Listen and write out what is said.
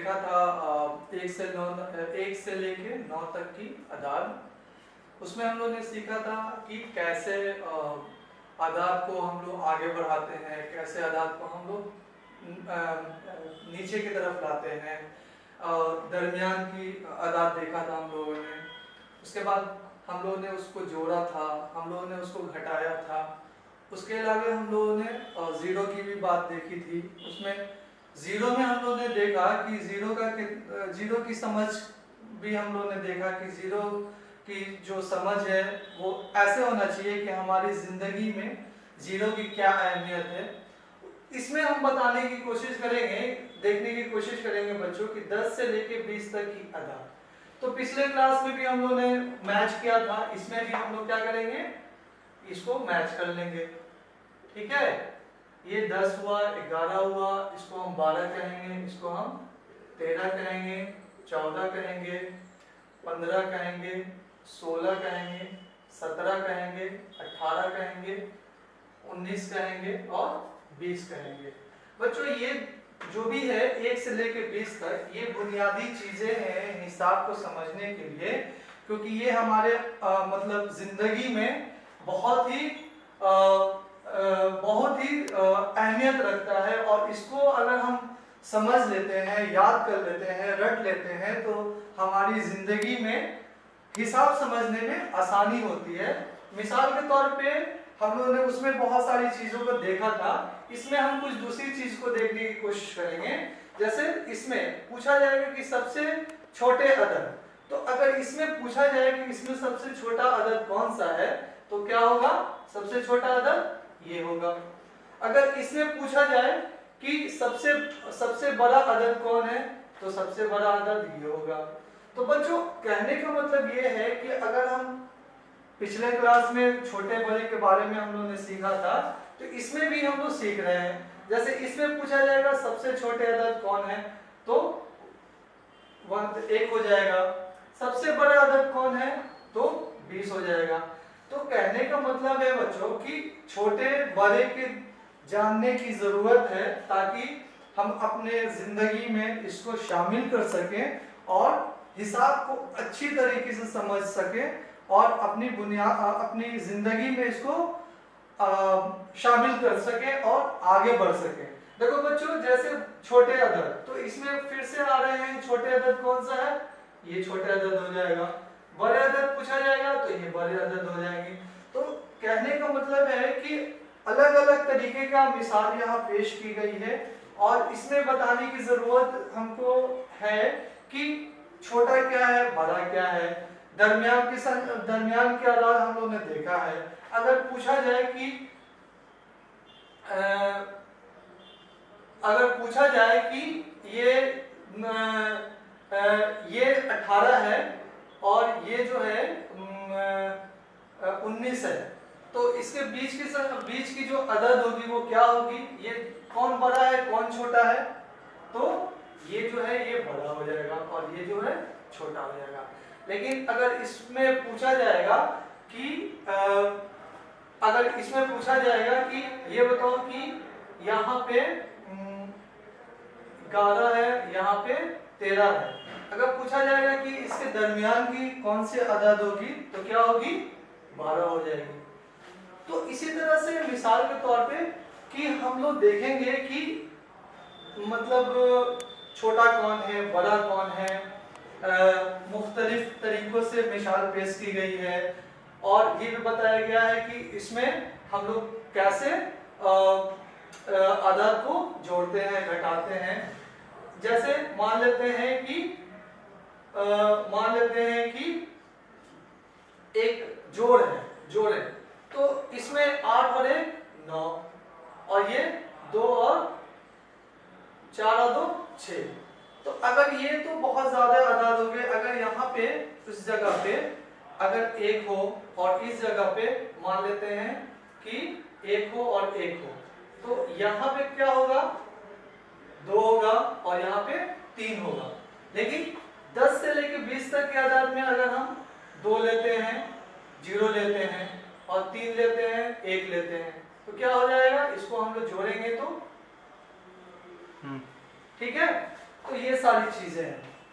देखा था 1 से लेके 9 तक की अदाद। उसमें हम लोग ने सीखा था कि कैसे अदाद को हम लोग आगे बढ़ाते हैं, कैसे अदाद को हम लोग नीचे की तरफ लाते हैं। दरमियान की अदाद देखा था हम लोगों ने। उसके बाद हम लोगों ने उसको जोड़ा था, हम लोगों ने उसको घटाया था। उसके अलावा हम लोगों ने ज़ीरो की भी बात देखी थी। उसमें ज़ीरो में हम लोगों ने देखा कि ज़ीरो की समझ भी हम लोगों ने देखा कि ज़ीरो की जो समझ है वो ऐसे होना चाहिए कि हमारी ज़िंदगी में ज़ीरो की क्या अहमियत है। इसमें हम बताने की कोशिश करेंगे, देखने की कोशिश करेंगे बच्चों की 10 से लेके 20 तक की अदाद। तो पिछले क्लास में भी हम लोगों ने मैच किया था, इसमें भी हम लोग क्या करेंगे, इसको मैच कर लेंगे। ठीक है, ये 10 हुआ, 11 हुआ, इसको हम 12 कहेंगे, इसको हम 13 कहेंगे, 14 कहेंगे, 15 कहेंगे, 16 कहेंगे, 17 कहेंगे, 18 कहेंगे, 19 कहेंगे और 20 कहेंगे। बच्चों ये जो भी है 1 से लेके 20 तक, ये बुनियादी चीजें हैं हिसाब को समझने के लिए, क्योंकि ये हमारे मतलब जिंदगी में बहुत ही अहमियत रखता है। और इसको अगर हम समझ लेते हैं, याद कर लेते हैं, रट लेते हैं, तो हमारी जिंदगी में हिसाब समझने में आसानी होती है। मिसाल के तौर पे हम लोगों ने उसमें बहुत सारी चीजों को देखा था, इसमें हम कुछ दूसरी चीज को देखने की कोशिश करेंगे। जैसे इसमें पूछा जाएगा कि सबसे छोटे अदद, तो अगर इसमें पूछा जाए कि इसमें सबसे छोटा अदद कौन सा है, तो क्या होगा, सबसे छोटा अदद ये होगा। अगर इसमें पूछा जाए कि सबसे बड़ा अदद कौन है, तो सबसे बड़ा अदद ये होगा। तो बच्चों कहने का मतलब ये है कि अगर हम पिछले क्लास में छोटे बड़े के बारे में हम लोगों ने सीखा था, तो इसमें भी हम लोग सीख रहे हैं। जैसे इसमें पूछा जाएगा सबसे छोटे अदद कौन है, तो 1 हो जाएगा। सबसे बड़ा अदद कौन है, तो 20 हो जाएगा। तो कहने का मतलब है बच्चों कि छोटे बड़े के जानने की जरूरत है, ताकि हम अपने जिंदगी में इसको शामिल कर सकें और हिसाब को अच्छी तरीके से समझ सकें और अपनी जिंदगी में इसको शामिल कर सके और आगे बढ़ सके। देखो बच्चों, जैसे छोटे अदद, तो इसमें फिर से आ रहे हैं, छोटे अदद कौन सा है, ये छोटे अदद हो जाएगा। बड़े अदद पूछा जाएगा तो ये बड़े अदद हो जाएंगे। तो कहने का मतलब है कि अलग अलग तरीके का मिसाल यहाँ पेश की गई है, और इसमें बताने की जरूरत हमको है कि छोटा क्या है, बड़ा क्या है। दरमियान के अदाद हम लोगों ने देखा है। अगर पूछा जाए कि ये 18 है और ये जो है 19 है, तो इसके बीच की जो अदद होगी वो क्या होगी, ये कौन बड़ा है कौन छोटा है, तो ये जो है ये बड़ा हो जाएगा और ये जो है छोटा हो जाएगा। लेकिन अगर इसमें पूछा जाएगा कि ये बताओ कि यहाँ पे 11 है, यहाँ पे 13 है। अगर पूछा जाएगा कि इसके दरमियान की कौन सी अदद होगी, तो क्या होगी, 12 हो जाएगी। तो इसी तरह से मिसाल के तौर पे कि हम लोग देखेंगे कि मतलब छोटा कौन है, बड़ा कौन है, मुख्तलिफ तरीकों से मिसाल पेश की गई है। और ये भी बताया गया है कि इसमें हम लोग कैसे अदद को जोड़ते हैं, घटाते हैं। जैसे मान लेते हैं कि एक जोड़ है, तो इसमें 8 और 1 9, और ये 2 और 4 और 2 6। तो अगर ये तो बहुत ज्यादा अदाद हो गए, अगर यहाँ पे इस जगह पे अगर 1 हो और इस जगह पे मान लेते हैं कि 1 हो और 1 हो, तो यहाँ पे क्या होगा, 2 होगा और यहाँ पे 3 होगा। लेकिन 10 से लेके 20 तक के अदाद में अगर हम 2 लेते हैं, 0 लेते हैं और 3 लेते हैं, 1 लेते हैं, तो क्या हो जाएगा, इसको हम लोग जोड़ेंगे तो ठीक है। तो ये सारी चीज़ें हैं।